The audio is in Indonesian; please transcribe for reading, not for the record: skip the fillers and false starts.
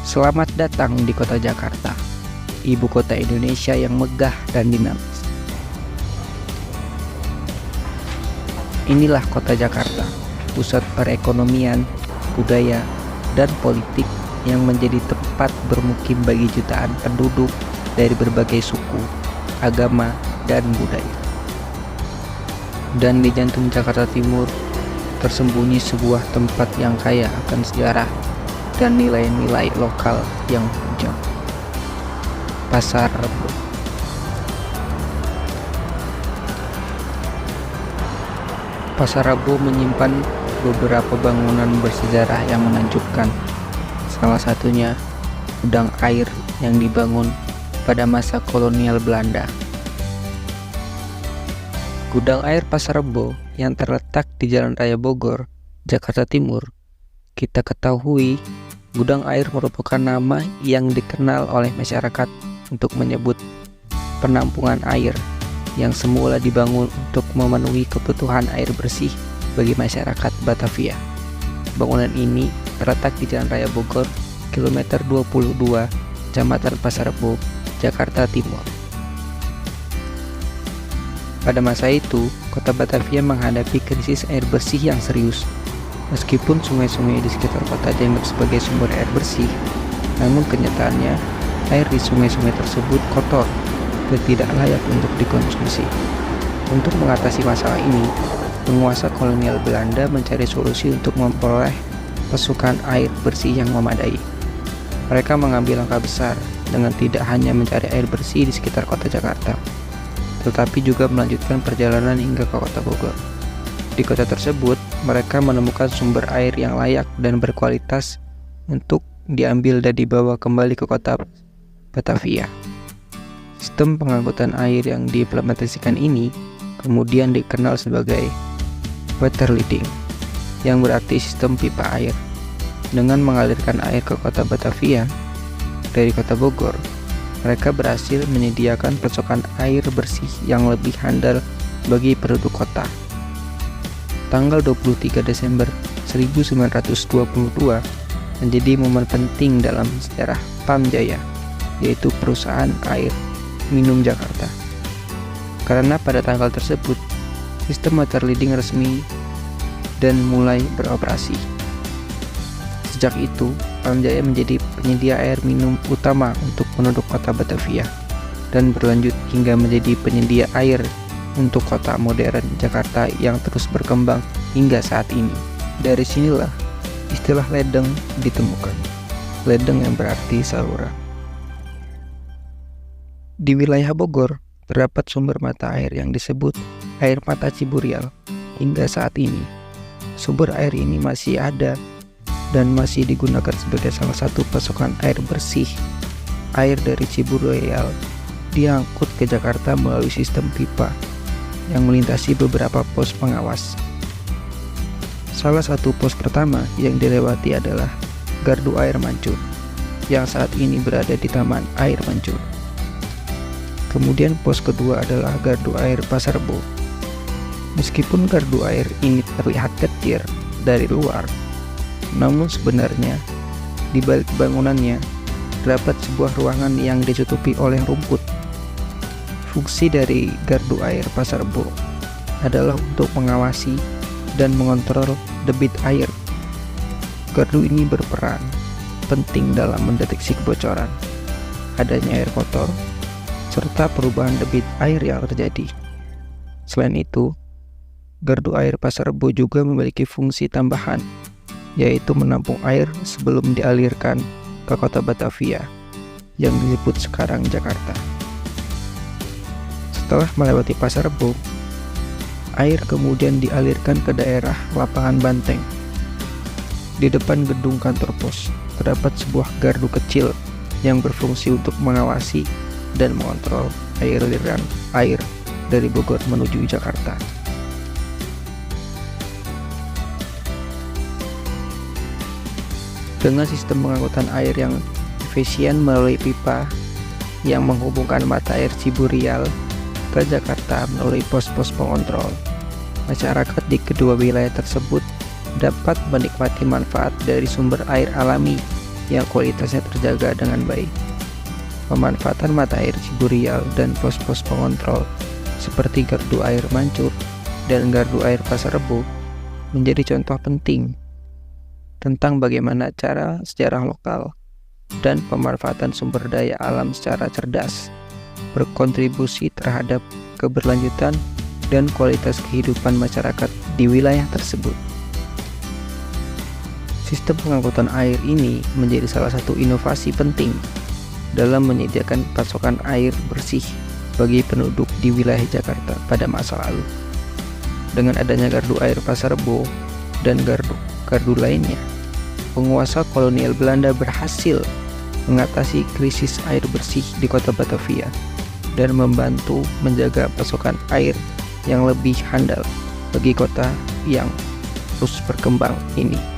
Selamat datang di kota Jakarta, ibu kota Indonesia yang megah dan dinamis. Inilah kota Jakarta, pusat perekonomian, budaya, dan politik yang menjadi tempat bermukim bagi jutaan penduduk dari berbagai suku, agama, dan budaya. Dan di jantung Jakarta Timur, tersembunyi sebuah tempat yang kaya akan sejarah dan nilai-nilai lokal yang puncak. Pasar Rebo. Pasar Rebo menyimpan beberapa bangunan bersejarah yang menakjubkan. Salah satunya gudang air yang dibangun pada masa kolonial Belanda. Gudang air Pasar Rebo yang terletak di Jalan Raya Bogor, Jakarta Timur. Kita ketahui, gudang air merupakan nama yang dikenal oleh masyarakat untuk menyebut penampungan air yang semula dibangun untuk memenuhi kebutuhan air bersih bagi masyarakat Batavia. Bangunan ini terletak di Jalan Raya Bogor, kilometer 22, Kecamatan Pasar Rebo, Jakarta Timur. Pada masa itu, kota Batavia menghadapi krisis air bersih yang serius. Meskipun sungai-sungai di sekitar kota dianggap sebagai sumber air bersih, namun kenyataannya air di sungai-sungai tersebut kotor dan tidak layak untuk dikonsumsi. Untuk mengatasi masalah ini, penguasa kolonial Belanda mencari solusi untuk memperoleh pasokan air bersih yang memadai. Mereka mengambil langkah besar dengan tidak hanya mencari air bersih di sekitar kota Jakarta, tetapi juga melanjutkan perjalanan hingga ke kota Bogor. Di kota tersebut, mereka menemukan sumber air yang layak dan berkualitas untuk diambil dan dibawa kembali ke kota Batavia. Sistem pengangkutan air yang diimplementasikan ini kemudian dikenal sebagai water leading, yang berarti sistem pipa air. Dengan mengalirkan air ke kota Batavia dari kota Bogor, mereka berhasil menyediakan pasokan air bersih yang lebih handal bagi penduduk kota. Tanggal 23 Desember 1922 menjadi momen penting dalam sejarah PAM Jaya, yaitu perusahaan air minum Jakarta. Karena pada tanggal tersebut, sistem water leading resmi dan mulai beroperasi. Sejak itu, PAM Jaya menjadi penyedia air minum utama untuk penduduk kota Batavia dan berlanjut hingga menjadi penyedia air untuk kota modern Jakarta yang terus berkembang hingga saat ini. Dari sinilah istilah ledeng ditemukan. Ledeng yang berarti saluran. Di wilayah Bogor, terdapat sumber mata air yang disebut air mata Ciburial hingga saat ini. Sumber air ini masih ada dan masih digunakan sebagai salah satu pasokan air bersih. Air dari Ciburial diangkut ke Jakarta melalui sistem pipa yang melintasi beberapa pos pengawas. Salah satu pos pertama yang dilewati adalah Gardu Air Mancur, yang saat ini berada di Taman Air Mancur. Kemudian pos kedua adalah Gardu Air Pasar Rebo. Meskipun gardu air ini terlihat kecil dari luar, namun sebenarnya di balik bangunannya terdapat sebuah ruangan yang ditutupi oleh rumput. Fungsi dari gardu air Pasar Rebo adalah untuk mengawasi dan mengontrol debit air. Gardu ini berperan penting dalam mendeteksi kebocoran, adanya air kotor, serta perubahan debit air yang terjadi. Selain itu, gardu air Pasar Rebo juga memiliki fungsi tambahan, yaitu menampung air sebelum dialirkan ke kota Batavia yang disebut sekarang Jakarta. Setelah melewati Pasar Rebo, air kemudian dialirkan ke daerah Lapangan Banteng. Di depan gedung kantor pos, terdapat sebuah gardu kecil yang berfungsi untuk mengawasi dan mengontrol aliran air dari Bogor menuju Jakarta. Dengan sistem pengangkutan air yang efisien melalui pipa yang menghubungkan mata air Ciburial ke Jakarta melalui pos-pos pengontrol, masyarakat di kedua wilayah tersebut dapat menikmati manfaat dari sumber air alami yang kualitasnya terjaga dengan baik. Pemanfaatan mata air Ciburial dan pos-pos pengontrol seperti gardu air Mancur dan gardu air Pasar Rebo menjadi contoh penting tentang bagaimana cara sejarah lokal dan pemanfaatan sumber daya alam secara cerdas berkontribusi terhadap keberlanjutan dan kualitas kehidupan masyarakat di wilayah tersebut. Sistem pengangkutan air ini menjadi salah satu inovasi penting dalam menyediakan pasokan air bersih bagi penduduk di wilayah Jakarta pada masa lalu. Dengan adanya gardu air Pasar Rebo dan gardu lainnya, penguasa kolonial Belanda berhasil mengatasi krisis air bersih di kota Batavia dan membantu menjaga pasokan air yang lebih handal bagi kota yang terus berkembang ini.